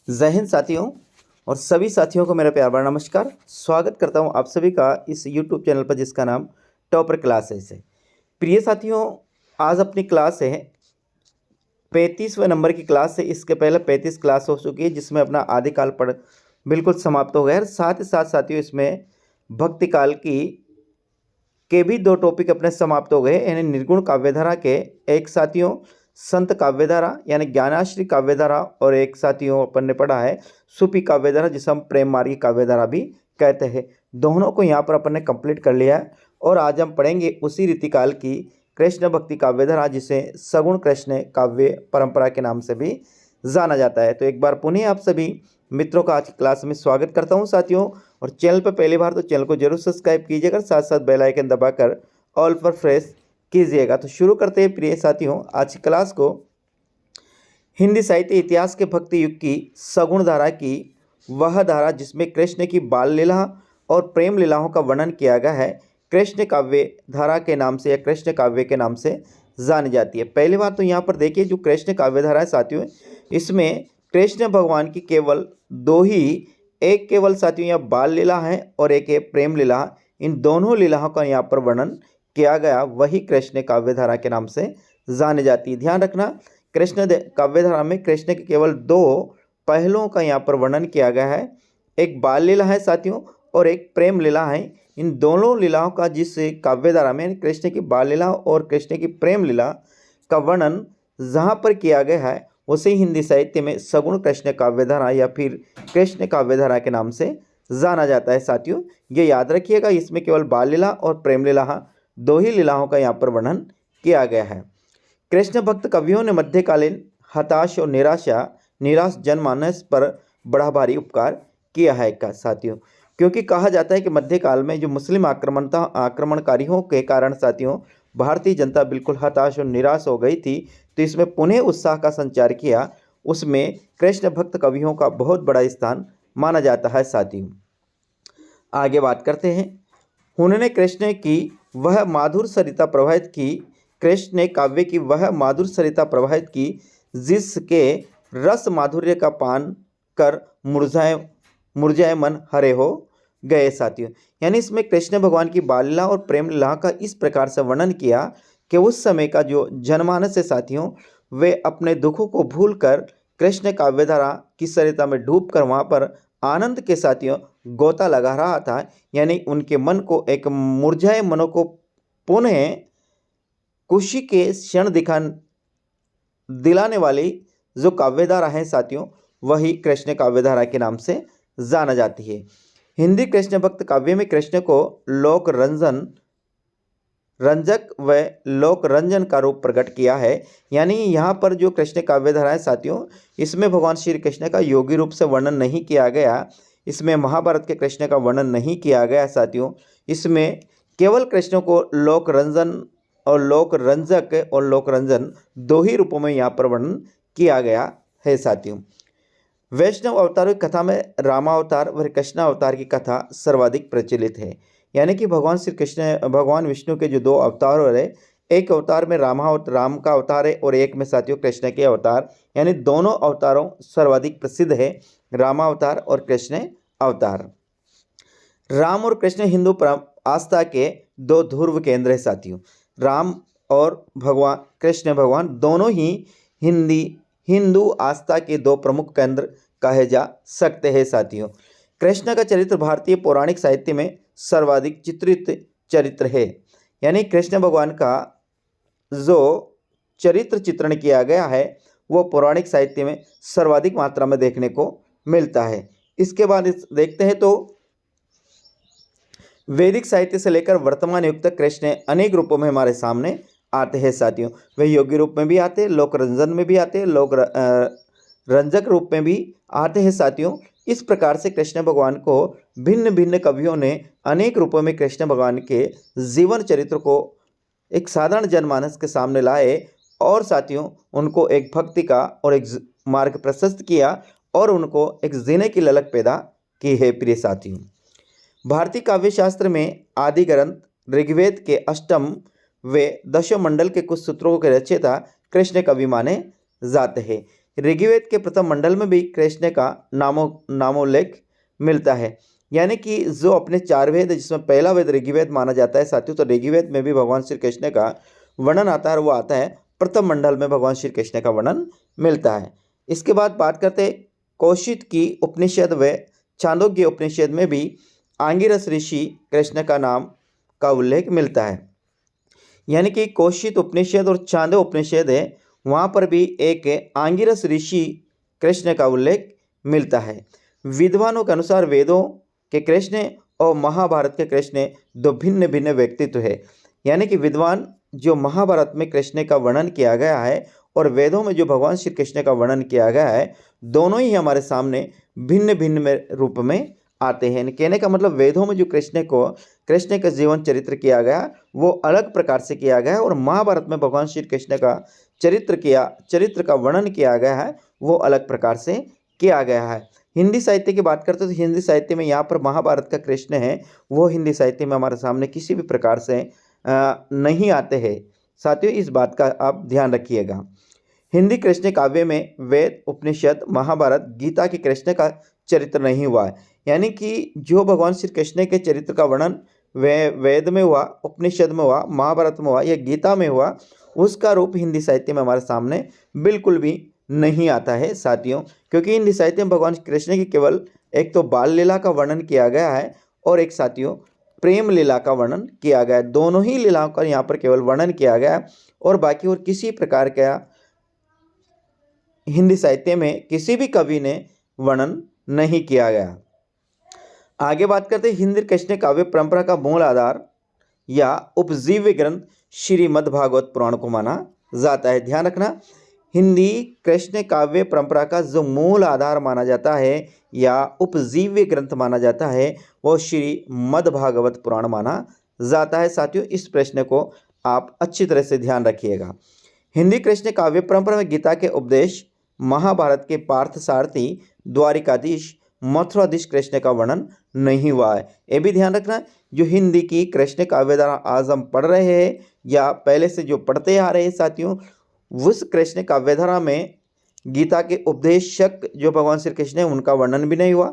जय हिंद साथियों। और सभी साथियों को मेरा प्यार भरा नमस्कार। स्वागत करता हूं आप सभी का इस YouTube चैनल पर जिसका नाम टॉपर क्लासेस है। प्रिय साथियों, आज अपनी क्लास है 35वें नंबर की क्लास है। इसके पहले 35 क्लास हो चुकी है जिसमें अपना आदिकाल पढ़ बिल्कुल समाप्त हो गया है। साथ ही साथ साथियों इसमें भक्ति काल के भी 2 टॉपिक अपने समाप्त हो गए, यानी निर्गुण काव्यधारा के एक साथियों संत काव्यधारा यानी ज्ञानाश्री काव्यधारा, और एक साथियों अपन ने पढ़ा है सूफी काव्यधारा जिसे हम प्रेम मार्गी काव्यधारा भी कहते हैं। दोनों को यहाँ पर अपन ने कंप्लीट कर लिया है और आज हम पढ़ेंगे उसी रीतिकाल की कृष्ण भक्ति काव्यधारा जिसे सगुण कृष्ण काव्य परंपरा के नाम से भी जाना जाता है। तो एक बार पुनः आप सभी मित्रों का आज की क्लास में स्वागत करता हूं साथियों। और चैनल पर पहली बार तो चैनल को जरूर सब्सक्राइब कीजिएगा, साथ साथ बेल आइकन दबाकर ऑल पर प्रेस कीजिएगा। तो शुरू करते हैं प्रिय साथियों आज की क्लास को। हिंदी साहित्य इतिहास के भक्ति युग की सगुण धारा की वह धारा जिसमें कृष्ण की बाल लीला और प्रेम लीलाओं का वर्णन किया गया है, कृष्ण काव्य धारा के नाम से या कृष्ण काव्य के नाम से जानी जाती है। पहली बात तो यहाँ पर देखिए, जो कृष्ण काव्य धारा है साथियों, इसमें कृष्ण भगवान की केवल 2 ही, एक केवल साथियों यहाँ बाल लीला है और एक है प्रेम लीला। इन दोनों लीलाओं का यहाँ पर वर्णन किया गया, वही कृष्ण काव्यधारा के नाम से जानी जाती है। ध्यान रखना, कृष्ण काव्यधारा में कृष्ण के केवल 2 पहलुओं का यहाँ पर वर्णन किया गया है, एक बाल लीला है साथियों और एक प्रेम लीला है। इन दोनों लीलाओं का जिस काव्यधारा में कृष्ण की बाल लीला और कृष्ण की प्रेम लीला का वर्णन जहाँ पर किया गया है उसे हिंदी साहित्य में सगुण कृष्ण काव्यधारा या फिर कृष्ण काव्यधारा के नाम से जाना जाता है। साथियों ये याद रखिएगा, इसमें केवल बाल लीला और प्रेम लीला 2 ही लीलाओं का यहाँ पर वर्णन किया गया है। कृष्ण भक्त कवियों ने मध्यकालीन हताश और निराश जनमानस पर बड़ा भारी उपकार किया है का साथियों, क्योंकि कहा जाता है कि मध्यकाल में जो मुस्लिम आक्रमणकारियों के कारण साथियों भारतीय जनता बिल्कुल हताश और निराश हो गई थी, तो इसमें पुनः उत्साह का संचार किया, उसमें कृष्ण भक्त कवियों का बहुत बड़ा स्थान माना जाता है। साथियों आगे बात करते हैं। उन्होंने कृष्ण की वह माधुर सरिता प्रवाहित की, कृष्ण ने काव्य की वह माधुर सरिता प्रवाहित की जिसके रस माधुर्य का पान कर मुरझाए मन हरे हो गए। साथियों यानी इसमें कृष्ण भगवान की बाल लीला और प्रेम लीला का इस प्रकार से वर्णन किया कि उस समय का जो जनमानस है साथियों, वे अपने दुखों को भूलकर कृष्ण काव्यधारा की सरिता में डूबकर वहाँ पर आनंद के साथियों गोता लगा रहा था। यानी उनके मन को, एक मुरझाए मनों को पुनः खुशी के क्षण दिलाने वाली जो काव्यधारा है साथियों, वही कृष्ण काव्यधारा के नाम से जाना जाती है। हिंदी कृष्ण भक्त काव्य में कृष्ण को रंजक व लोक रंजन का रूप प्रकट किया है। यानी यहाँ पर जो कृष्ण काव्यधारा है साथियों, इसमें भगवान श्री कृष्ण का योगी रूप से वर्णन नहीं किया गया, इसमें महाभारत के कृष्ण का वर्णन नहीं किया गया साथियों। इसमें केवल कृष्ण को लोक रंजन और लोक रंजक और लोक रंजन 2 ही रूपों में यहाँ पर वर्णन किया गया है। साथियों वैष्णव अवतारों की कथा में रामावतार व कृष्ण अवतार की कथा सर्वाधिक प्रचलित है। यानी कि भगवान श्री कृष्ण, भगवान विष्णु के जो 2 अवतार है, एक अवतार में राम का अवतार है और एक में साथियों कृष्ण के अवतार, यानी दोनों अवतारों सर्वाधिक प्रसिद्ध है, रामावतार और कृष्ण अवतार। राम और कृष्ण हिंदू आस्था के 2 ध्रुव केंद्र है साथियों। राम और भगवान कृष्ण भगवान दोनों ही हिंदू आस्था के 2 प्रमुख केंद्र कहे जा सकते हैं। साथियों कृष्ण का चरित्र भारतीय पौराणिक साहित्य में सर्वाधिक चित्रित चरित्र है। यानी कृष्ण भगवान का जो चरित्र चित्रण किया गया है वो पौराणिक साहित्य में सर्वाधिक मात्रा में देखने को मिलता है। इसके बाद देखते हैं तो वैदिक साहित्य से लेकर वर्तमान युग तक कृष्ण अनेक रूपों में हमारे सामने आते हैं। साथियों वे योगी रूप में भी आते हैं, लोक रंजन में भी आते हैं, लोक रंजक रूप में भी आते हैं। साथियों इस प्रकार से कृष्ण भगवान को भिन्न भिन्न कवियों ने अनेक रूपों में कृष्ण भगवान के जीवन चरित्र को एक साधारण जनमानस के सामने लाए और साथियों उनको एक भक्ति का और एक मार्ग प्रशस्त किया और उनको एक जीने की ललक पैदा की है। प्रिय साथियों भारतीय काव्य शास्त्र में आदि ग्रंथ ऋग्वेद के अष्टम वे 10 मंडल के कुछ सूत्रों के रचयिता कृष्ण कवि माने जाते हैं। ऋग्वेद के प्रथम मंडल में भी कृष्ण का नामोल्लेख मिलता है। यानी कि जो अपने 4 वेद, जिसमें पहला वेद ऋग्वेद माना जाता है साथियों, तो ऋग्वेद में भी भगवान श्री कृष्ण का वर्णन आता है और वो आता है प्रथम मंडल में भगवान श्री कृष्ण का वर्णन मिलता है। इसके बाद बात करते हैं कौशिक की उपनिषद व छांदोग्य उपनिषद में भी आंगिरस ऋषि कृष्ण का नाम का उल्लेख मिलता है। यानी कि कौशिक उपनिषद और छांदो उपनिषद है, वहाँ पर भी एक आंगिरस ऋषि कृष्ण का उल्लेख मिलता है। विद्वानों के अनुसार वेदों के कृष्ण और महाभारत के कृष्ण दो भिन्न भिन्न व्यक्तित्व है। यानी कि विद्वान जो महाभारत में कृष्ण का वर्णन किया गया है और वेदों में जो भगवान श्री कृष्ण का वर्णन किया गया है, दोनों ही हमारे सामने भिन्न भिन्न रूप में आते हैं। कहने का मतलब वेदों में जो कृष्ण का जीवन चरित्र किया गया वो अलग प्रकार से किया गया है और महाभारत में भगवान श्री कृष्ण का चरित्र का वर्णन किया गया है वो अलग प्रकार से किया गया है। हिंदी साहित्य की बात करते हैं तो हिंदी साहित्य में यहाँ पर महाभारत का कृष्ण है वो हिंदी साहित्य में हमारे सामने किसी भी प्रकार से नहीं आते हैं। साथियों, इस बात का आप ध्यान रखिएगा। हिंदी कृष्ण काव्य में वेद, उपनिषद, महाभारत, गीता के कृष्ण का चरित्र नहीं हुआ है। यानी कि जो भगवान श्री कृष्ण के चरित्र का वर्णन वेद में हुआ, उपनिषद में हुआ, महाभारत में हुआ या गीता में हुआ, उसका रूप हिंदी साहित्य में हमारे सामने बिल्कुल भी नहीं आता है साथियों। क्योंकि हिंदी साहित्य में भगवान कृष्ण की केवल एक तो बाल लीला का वर्णन किया गया है और एक साथियों प्रेम लीला का वर्णन किया गया है। दोनों ही लीलाओं का यहाँ पर केवल वर्णन किया गया है और बाकी और किसी प्रकार का हिंदी साहित्य में किसी भी कवि ने वर्णन नहीं किया गया। आगे बात करते हैं हिंदी कृष्ण काव्य परंपरा का मूल आधार या उपजीव्य ग्रंथ श्रीमद्भागवत पुराण को माना जाता है। ध्यान रखना, हिंदी कृष्ण काव्य परंपरा का जो मूल आधार माना जाता है या उपजीव्य ग्रंथ माना जाता है वो श्रीमद्भागवत पुराण माना जाता है। साथियों, इस प्रश्न को आप अच्छी तरह से ध्यान रखिएगा। हिंदी कृष्ण काव्य परंपरा में गीता के उपदेश, महाभारत के पार्थसारथी, द्वारिकाधीश, मथुराधीश कृष्ण का वर्णन नहीं हुआ है। ये भी ध्यान रखना, जो हिंदी की कृष्ण काव्य धारा आज हम पढ़ रहे हैं या पहले से जो पढ़ते आ रहे हैं साथियों, उस कृष्ण काव्यधारा में गीता के उपदेशक जो भगवान श्री कृष्ण है उनका वर्णन भी नहीं हुआ।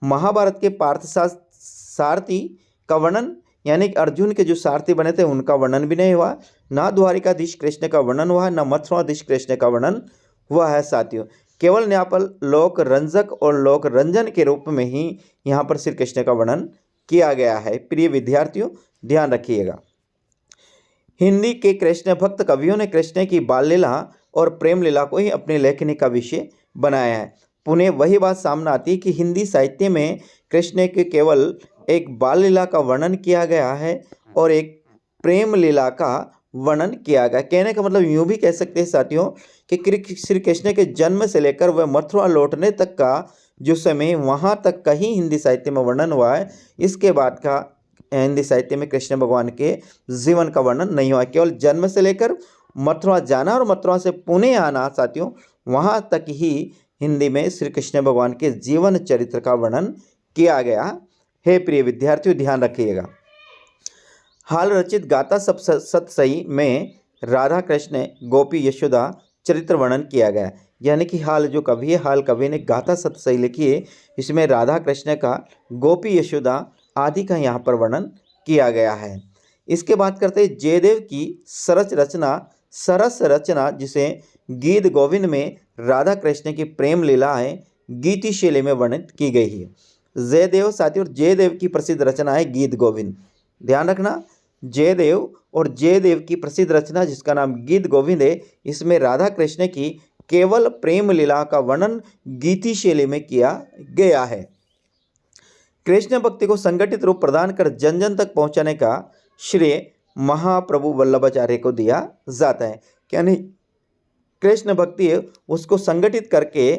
महाभारत के पार्थसारथी का वर्णन यानी कि अर्जुन के जो सारथी बने थे उनका वर्णन भी नहीं हुआ। ना द्वारिकाधीश कृष्ण का वर्णन हुआ, ना मथुराधीश कृष्ण का वर्णन हुआ है साथियों। केवल यहाँ पर लोक रंजक और लोक रंजन के रूप में ही यहाँ पर श्री कृष्ण का वर्णन किया गया है। प्रिय विद्यार्थियों, ध्यान रखिएगा। हिंदी के कृष्ण भक्त कवियों ने कृष्ण की बाल लीला और प्रेम लीला को ही अपनी लेखनी का विषय बनाया है। पुनः वही बात सामने आती है कि हिंदी साहित्य में कृष्ण के केवल एक बाल लीला का वर्णन किया गया है और एक प्रेम लीला का वर्णन किया गया। कहने का मतलब यूँ भी कह सकते हैं साथियों कि श्री कृष्ण के जन्म से लेकर वह मथुरा लौटने तक का जो समय वहाँ तक का ही हिंदी साहित्य में वर्णन हुआ है। इसके बाद का हिंदी साहित्य में कृष्ण भगवान के जीवन का वर्णन नहीं हुआ। केवल जन्म से लेकर मथुरा जाना और मथुरा से पुणे आना साथियों, वहाँ तक ही हिंदी में श्री कृष्ण भगवान के जीवन चरित्र का वर्णन किया गया है। प्रिय विद्यार्थियों, ध्यान रखिएगा। हाल रचित गाथा सप्तशती में राधा कृष्ण गोपी यशोदा चरित्र वर्णन किया गया। यानी कि हाल जो कवि है, हाल कवि ने गाथा सप्तशती लिखी है, इसमें राधा कृष्ण का, गोपी यशोदा आदि का यहाँ पर वर्णन किया गया है। इसके बाद करते हैं जयदेव की सरस रचना जिसे गीत गोविंद में राधा कृष्ण की प्रेम लीलाएं गीति शैली में वर्णित की गई है। जयदेव साथियों, जयदेव की प्रसिद्ध रचना है गीत गोविंद। ध्यान रखना, जयदेव और जयदेव की प्रसिद्ध रचना जिसका नाम गीत गोविंद है, इसमें राधा कृष्ण की केवल प्रेम लीला का वर्णन गीति शैली में किया गया है। कृष्ण भक्ति को संगठित रूप प्रदान कर जन जन तक पहुंचाने का श्रेय महाप्रभु वल्लभाचार्य को दिया जाता है। यानी कृष्ण भक्ति है उसको संगठित करके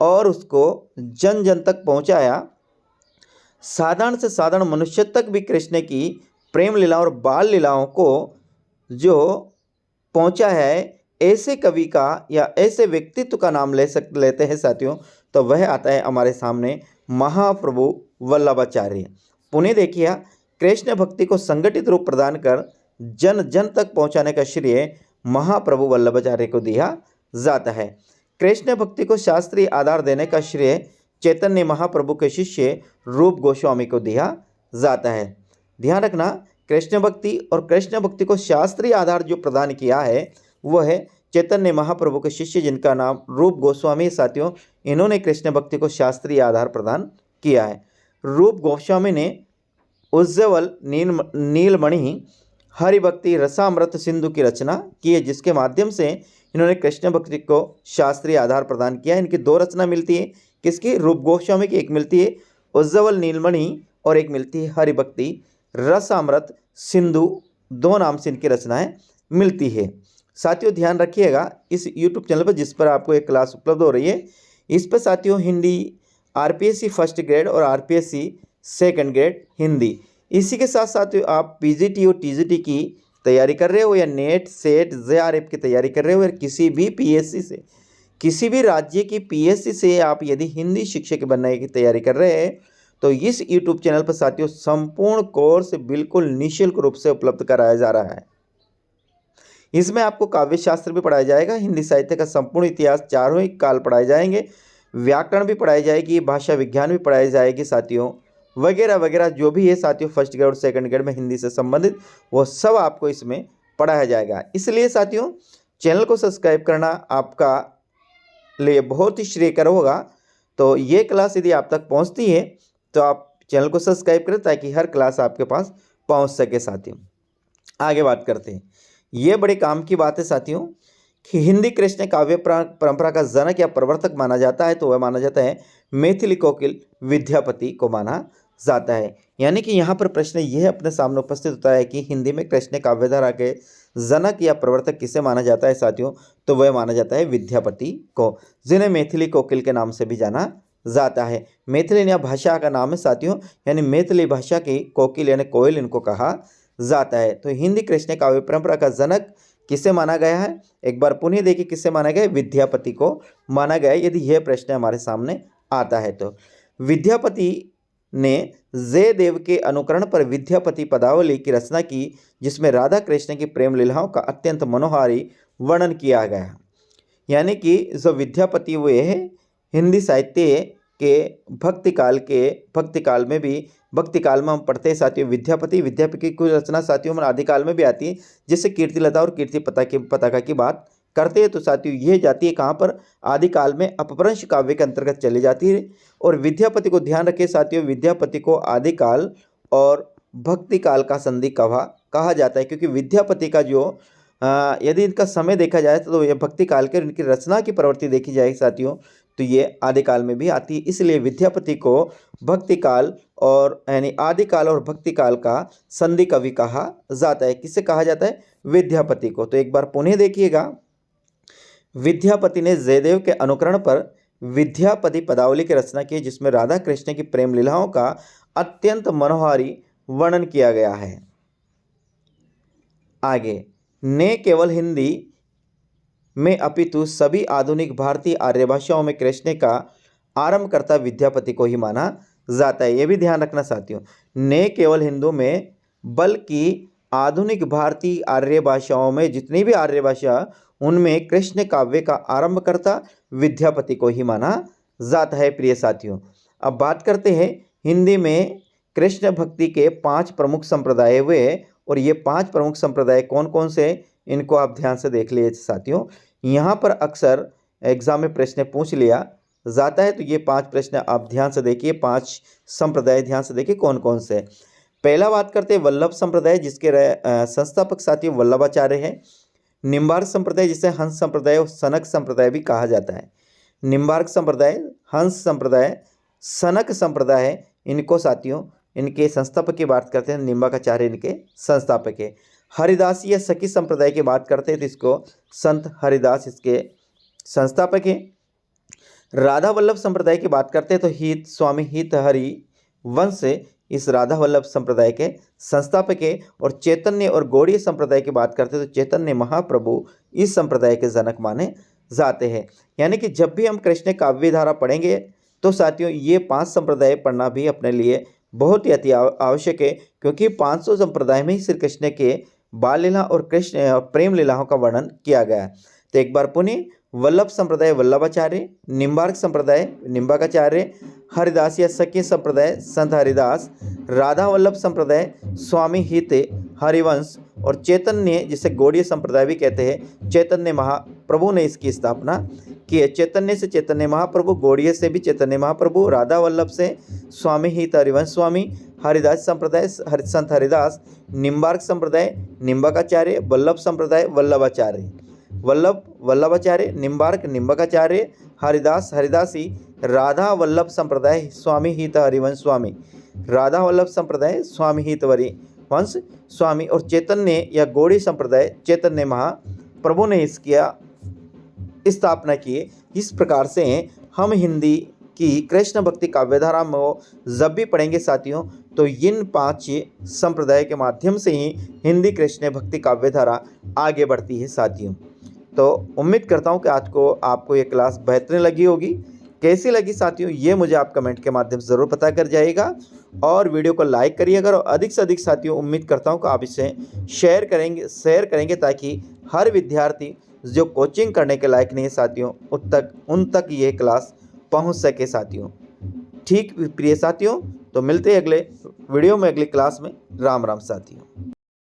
और उसको जन जन तक पहुंचाया। साधारण से साधारण मनुष्य तक भी कृष्ण की प्रेम लीला और बाल लीलाओं को जो पहुंचा है, ऐसे कवि का या ऐसे व्यक्तित्व का नाम लेते हैं साथियों, तो वह आता है हमारे सामने महाप्रभु वल्लभाचार्य। पुनः देखिए, कृष्ण भक्ति को संगठित रूप प्रदान कर जन जन तक पहुंचाने का श्रेय महाप्रभु वल्लभाचार्य को दिया जाता है। कृष्ण भक्ति को शास्त्रीय आधार देने का श्रेय चैतन्य महाप्रभु के शिष्य रूप गोस्वामी को दिया जाता है। ध्यान रखना, कृष्ण भक्ति और कृष्ण भक्ति को शास्त्रीय आधार जो प्रदान किया है वह है चैतन्य महाप्रभु के शिष्य जिनका नाम रूप गोस्वामी। साथियों, इन्होंने कृष्ण भक्ति को शास्त्रीय आधार प्रदान किया है। रूप गोस्वामी ने उज्ज्वल नीलमणि हरिभक्ति रसामृत सिंधु की रचना की है, जिसके माध्यम से इन्होंने कृष्ण भक्ति को शास्त्रीय आधार प्रदान किया है। इनकी दो रचना मिलती है, किसकी? रूप गोस्वामी की। एक मिलती है उज्ज्वल नीलमणि और एक मिलती है हरिभक्ति रसामृत सिंधु, दो नाम से इनकी रचनाएं मिलती है। साथियों, ध्यान रखिएगा, इस यूट्यूब चैनल पर जिस पर आपको एक क्लास उपलब्ध हो रही है, इस पर साथियों हिंदी आरपीएससी फर्स्ट ग्रेड और आरपीएससी सेकंड ग्रेड हिंदी, इसी के साथ साथियों आप पीजीटी और टीजीटी की तैयारी कर रहे हो या नेट सेट जेआरएफ की तैयारी कर रहे हो या किसी भी पीएससी से, किसी भी राज्य की पीएससी से आप यदि हिंदी शिक्षक बनने की तैयारी कर रहे हैं तो इस यूट्यूब चैनल पर साथियों संपूर्ण कोर्स बिल्कुल निःशुल्क रूप से उपलब्ध कराया जा रहा है। इसमें आपको काव्य शास्त्र भी पढ़ाया जाएगा, हिंदी साहित्य का संपूर्ण इतिहास, चारों ही काल पढ़ाए जाएंगे, व्याकरण भी पढ़ाई जाएगी, भाषा विज्ञान भी पढ़ाई जाएगी साथियों, वगैरह वगैरह जो भी है साथियों फर्स्ट ग्रेड और सेकंड ग्रेड में हिंदी से संबंधित वो सब आपको इसमें पढ़ाया जाएगा। इसलिए साथियों चैनल को सब्सक्राइब करना आपका लिए बहुत ही श्रेयकर होगा। तो ये क्लास यदि आप तक पहुंचती है तो आप चैनल को सब्सक्राइब करें ताकि हर क्लास आपके पास पहुंच सके। साथियों आगे बात करते हैं। ये बड़े काम की बात है साथियों कि हिंदी कृष्ण काव्य परंपरा का जनक या प्रवर्तक माना जाता है तो वह माना जाता है मैथिली कोकिल विद्यापति को माना जाता है। यानी कि यहाँ पर प्रश्न यह अपने सामने उपस्थित होता है कि हिंदी में कृष्ण काव्यधारा के जनक या प्रवर्तक किसे माना जाता है साथियों, तो वह माना जाता है विद्यापति को, जिन्हें मैथिली कोकिल के नाम से भी जाना जाता है। मैथिली या भाषा का नाम है साथियों, यानी मैथिली भाषा की कोकिल यानी कोयल इनको कहा जाता है। तो हिंदी कृष्ण काव्य परंपरा का जनक किसे माना गया है? एक बार पुनः देखिए किसे माना गया है? विद्यापति को माना गया है। यदि यह प्रश्न हमारे सामने आता है तो विद्यापति ने जयदेव के अनुकरण पर विद्यापति पदावली की रचना की, जिसमें राधा कृष्ण की प्रेम लीलाओं का अत्यंत मनोहारी वर्णन किया गया। यानी कि जो विद्यापति हुए हैं हिंदी साहित्य के भक्ति काल में भी, भक्ति काल में हम पढ़ते हैं साथियों विद्यापति की कुछ रचना साथियों में आदिकाल में भी आती है, जैसे कीर्तिलता और कीर्ति पताका की बात करते हैं तो साथियों यह जाती है कहाँ पर? आदिकाल में अपभ्रंश काव्य के अंतर्गत चली जाती है। और विद्यापति को ध्यान रखिए साथियों, विद्यापति को आदिकाल और भक्ति काल का संधि कहा जाता है, क्योंकि विद्यापति का जो यदि इनका समय देखा जाए तो यह भक्ति काल के, इनकी रचना की प्रवृत्ति देखी जाए साथियों तो ये आदिकाल में भी आती है। इसलिए विद्यापति को भक्ति काल और यानी आदिकाल और भक्ति काल का संधि कवि कहा जाता है। किसे कहा जाता है? विद्यापति को। तो एक बार पुनः देखिएगा, विद्यापति ने जयदेव के अनुकरण पर विद्यापति पदावली की रचना की, जिसमें राधा कृष्ण की प्रेम लीलाओं का अत्यंत मनोहारी वर्णन किया गया है। आगे, ने केवल हिंदी में अपितु सभी आधुनिक भारतीय आर्य भाषाओं में कृष्ण का आरंभकर्ता विद्यापति को ही माना जाता है। यह भी ध्यान रखना साथियों, ने केवल हिंदू में बल्कि आधुनिक भारतीय आर्य भाषाओं में जितनी भी आर्य भाषा उनमें कृष्ण काव्य का आरंभकर्ता विद्यापति को ही माना जाता है। प्रिय साथियों, अब बात करते हैं हिंदी में कृष्ण भक्ति के 5 प्रमुख संप्रदाय हुए और ये 5 प्रमुख संप्रदाय कौन कौन से, इनको आप ध्यान से देख लीजिए साथियों। यहाँ पर अक्सर एग्जाम में प्रश्न पूछ लिया जाता है तो ये 5 प्रश्न आप ध्यान से देखिए, 5 संप्रदाय ध्यान से देखिए कौन कौन से। पहला बात करते हैं वल्लभ संप्रदाय, जिसके संस्थापक साथियों वल्लभाचार्य हैं। निम्बार्क संप्रदाय, जिसे हंस संप्रदाय और सनक संप्रदाय भी कहा जाता है। निम्बार्क संप्रदाय, हंस संप्रदाय, सनक संप्रदाय है, इनको साथियों इनके संस्थापक की बात करते हैं, निम्बार्काचार्य इनके संस्थापक है। हरिदास या सखी संप्रदाय की बात करते हैं तो इसको संत हरिदास इसके संस्थापक हैं। राधा वल्लभ संप्रदाय की बात करते हैं तो स्वामी हित हरि वंश इस राधा वल्लभ संप्रदाय के संस्थापक है। और चैतन्य और गौड़ीय संप्रदाय की बात करते हैं तो चैतन्य महाप्रभु इस संप्रदाय के जनक माने जाते हैं। यानी कि जब भी हम कृष्ण काव्य धारा पढ़ेंगे तो साथियों ये 5 संप्रदाय पढ़ना भी अपने लिए बहुत ही अति आवश्यक है, क्योंकि 500 संप्रदाय में ही श्री कृष्ण के बाल लीला और कृष्ण प्रेम लीलाओं का वर्णन किया गया है। तो एक बार पुनः वल्लभ संप्रदाय वल्लभाचार्य, निम्बार्क संप्रदाय निम्बार्काचार्य, हरिदास या शक्य संप्रदाय संत हरिदास, राधा वल्लभ संप्रदाय स्वामी हित हरिवंश और चैतन्य जिसे गौड़ीय संप्रदाय भी कहते हैं, चैतन्य महाप्रभु ने इसकी स्थापना की है। चैतन्य से चैतन्य महाप्रभु, गौड़ीय से भी चैतन्य महाप्रभु, राधा वल्लभ से स्वामी हित हरिवंश स्वामी, हरिदास संप्रदाय संत हरिदास, निम्बार्क संप्रदाय निम्बार्काचार्य, वल्लभ संप्रदाय वल्लभाचार्य, वल्लभ वल्लभाचार्य, निम्बार्क निम्बार्काचार्य, हरिदास हरिदासी, राधा वल्लभ संप्रदाय स्वामी हित हरिवंश स्वामी, राधा वल्लभ संप्रदाय स्वामी हित हरिवंश स्वामी और चैतन्य या गौड़ी संप्रदाय चैतन्य महाप्रभु ने इसकी स्थापना की है। इस प्रकार से हम हिंदी की कृष्ण भक्ति काव्यधारा में जब भी पढ़ेंगे साथियों, तो इन 5 संप्रदाय के माध्यम से ही हिंदी कृष्ण भक्ति काव्यधारा आगे बढ़ती है साथियों। तो उम्मीद करता हूँ कि आज को आपको ये क्लास बेहतरीन लगी होगी। कैसी लगी साथियों, ये मुझे आप कमेंट के माध्यम से ज़रूर पता कर जाइएगा और वीडियो को लाइक करिएगा और अधिक से अधिक साथियों उम्मीद करता हूँ कि आप इसे शेयर करेंगे ताकि हर विद्यार्थी जो कोचिंग करने के लायक नहीं है साथियों उन तक ये क्लास पहुँच सके साथियों। ठीक प्रिय साथियों, तो मिलते हैं अगले वीडियो में अगली क्लास में। राम राम साथियों।